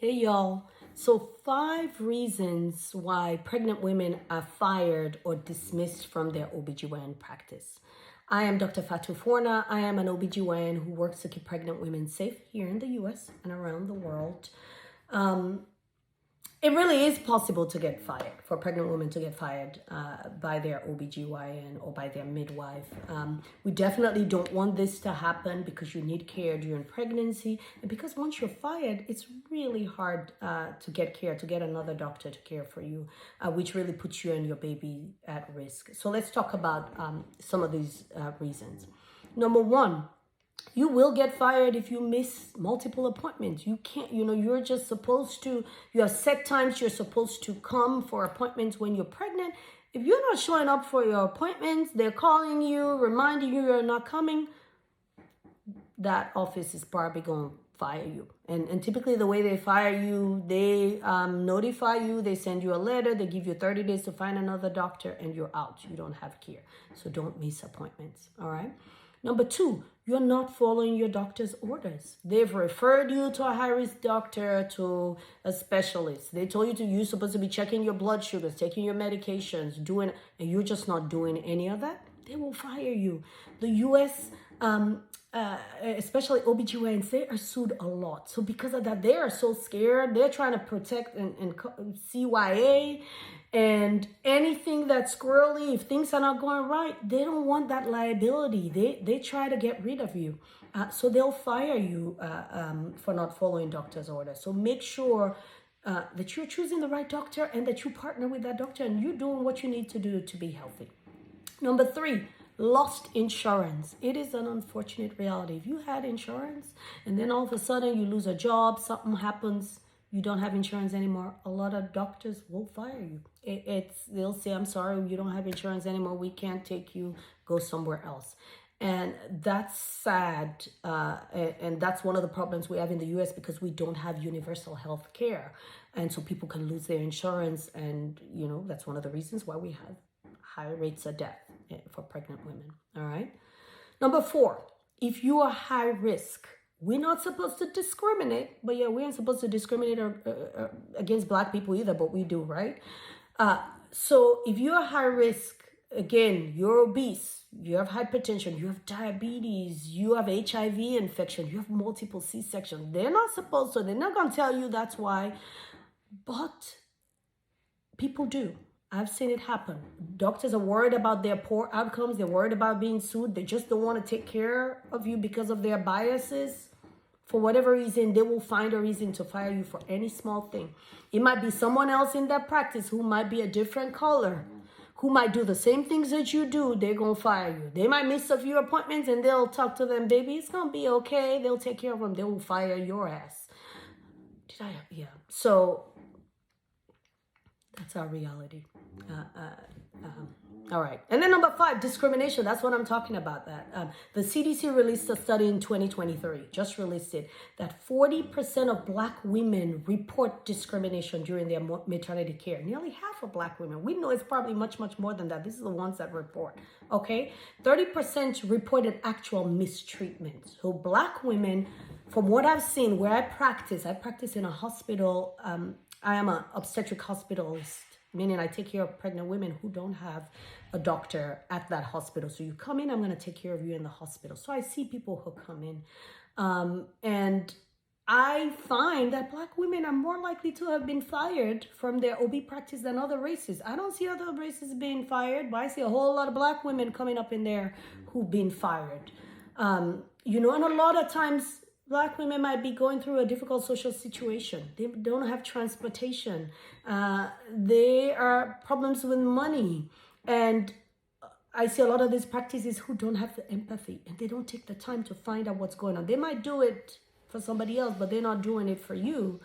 Hey y'all. So 5 reasons why pregnant women are fired or dismissed from their OBGYN practice. I am Dr. Fatou Forna. I am an OBGYN who works to keep pregnant women safe here in the US and around the world. It really is possible to get fired, for pregnant women to get fired by their OBGYN or by their midwife. We definitely don't want this to happen because you need care during pregnancy. And because once you're fired, it's really hard to get care, to get another doctor to care for you, which really puts you and your baby at risk. So let's talk about some of these reasons. Number one, you will get fired if you miss multiple appointments. You can't, you're just supposed to, you have set times you're supposed to come for appointments when you're pregnant. If you're not showing up for your appointments, they're calling you, reminding you you're not coming, that office is probably going to fire you. And typically the way they fire you, they notify you, they send you a letter, they give you 30 days to find another doctor, and you're out. You don't have care. So don't miss appointments, all right? Number two, you're not following your doctor's orders. They've referred you to a high-risk doctor, to a specialist. They told you're supposed to be checking your blood sugars, taking your medications, and you're just not doing any of that. They will fire you. The U.S., especially OBGYNs, they are sued a lot. So because of that, they are so scared. They're trying to protect and CYA and anything that's squirrely. If things are not going right, they don't want that liability. They try to get rid of you. So they'll fire you for not following doctor's orders. So make sure that you're choosing the right doctor and that you partner with that doctor and you're doing what you need to do to be healthy. Number three, lost insurance. It is an unfortunate reality. If you had insurance and then all of a sudden you lose a job, something happens, you don't have insurance anymore, a lot of doctors will fire you. They'll say, I'm sorry, you don't have insurance anymore. We can't take you, go somewhere else. And that's sad. And that's one of the problems we have in the US because we don't have universal health care. And so people can lose their insurance. And, that's one of the reasons why we have high rates of death for pregnant women. All right. Number four, if you are high risk, we're not supposed to discriminate, but we aren't supposed to discriminate against Black people either, but we do, right? So if you're high risk, again, you're obese, you have hypertension, you have diabetes, you have HIV infection, you have multiple C-sections. They're not supposed to, they're not going to tell you that's why, but people do. I've seen it happen. Doctors are worried about their poor outcomes. They're worried about being sued. They just don't want to take care of you because of their biases. For whatever reason, they will find a reason to fire you for any small thing. It might be someone else in that practice who might be a different color, who might do the same things that you do. They're going to fire you. They might miss a few appointments and they'll talk to them, baby, it's going to be okay. They'll take care of them. They will fire your ass. Yeah. So that's our reality. All right. And then number five, discrimination. That's what I'm talking about. That the CDC released a study in 2023, just released it, that 40% of Black women report discrimination during their maternity care. Nearly half of Black women. We know it's probably much, much more than that. This is the ones that report. Okay. 30% reported actual mistreatment. So Black women, from what I've seen, where I practice in a hospital. I am an obstetric hospitalist, meaning I take care of pregnant women who don't have a doctor at that hospital. So you come in, I'm going to take care of you in the hospital. So I see people who come in. And I find that Black women are more likely to have been fired from their OB practice than other races. I don't see other races being fired, but I see a whole lot of Black women coming up in there who've been fired. And a lot of times, Black women might be going through a difficult social situation. They don't have transportation. There are problems with money. And I see a lot of these practices who don't have the empathy and they don't take the time to find out what's going on. They might do it for somebody else, but they're not doing it for you.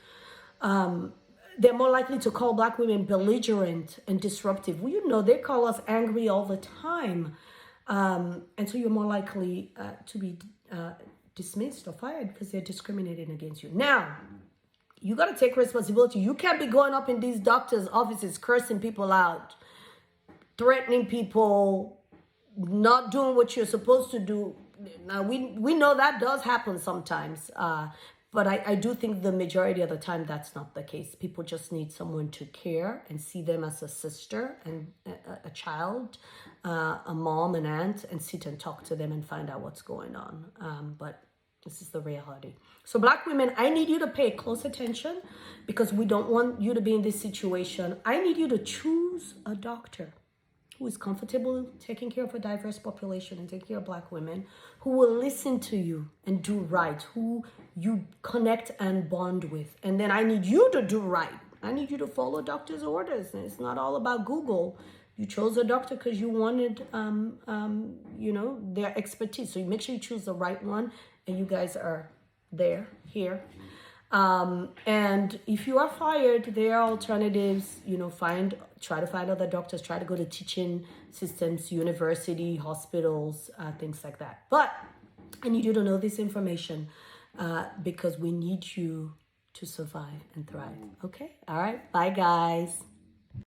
They're more likely to call Black women belligerent and disruptive. Well, they call us angry all the time. And so you're more likely to be dismissed or fired because they're discriminating against you. Now, you got to take responsibility. You can't be going up in these doctors' offices, cursing people out, threatening people, not doing what you're supposed to do. Now, we know that does happen sometimes. But I do think the majority of the time that's not the case. People just need someone to care and see them as a sister and a child, a mom, an aunt, and sit and talk to them and find out what's going on. But this is the reality. So Black women, I need you to pay close attention because we don't want you to be in this situation. I need you to choose a doctor who is comfortable taking care of a diverse population and taking care of Black women, who will listen to you and do right, who you connect and bond with. And then I need you to do right. I need you to follow doctor's orders. And it's not all about Google. You chose a doctor because you wanted, their expertise. So you make sure you choose the right one, and you guys are here. And if you are fired, there are alternatives, try to find other doctors, try to go to teaching systems, university, hospitals, things like that. But I need you to know this information because we need you to survive and thrive. Okay? All right. Bye, guys.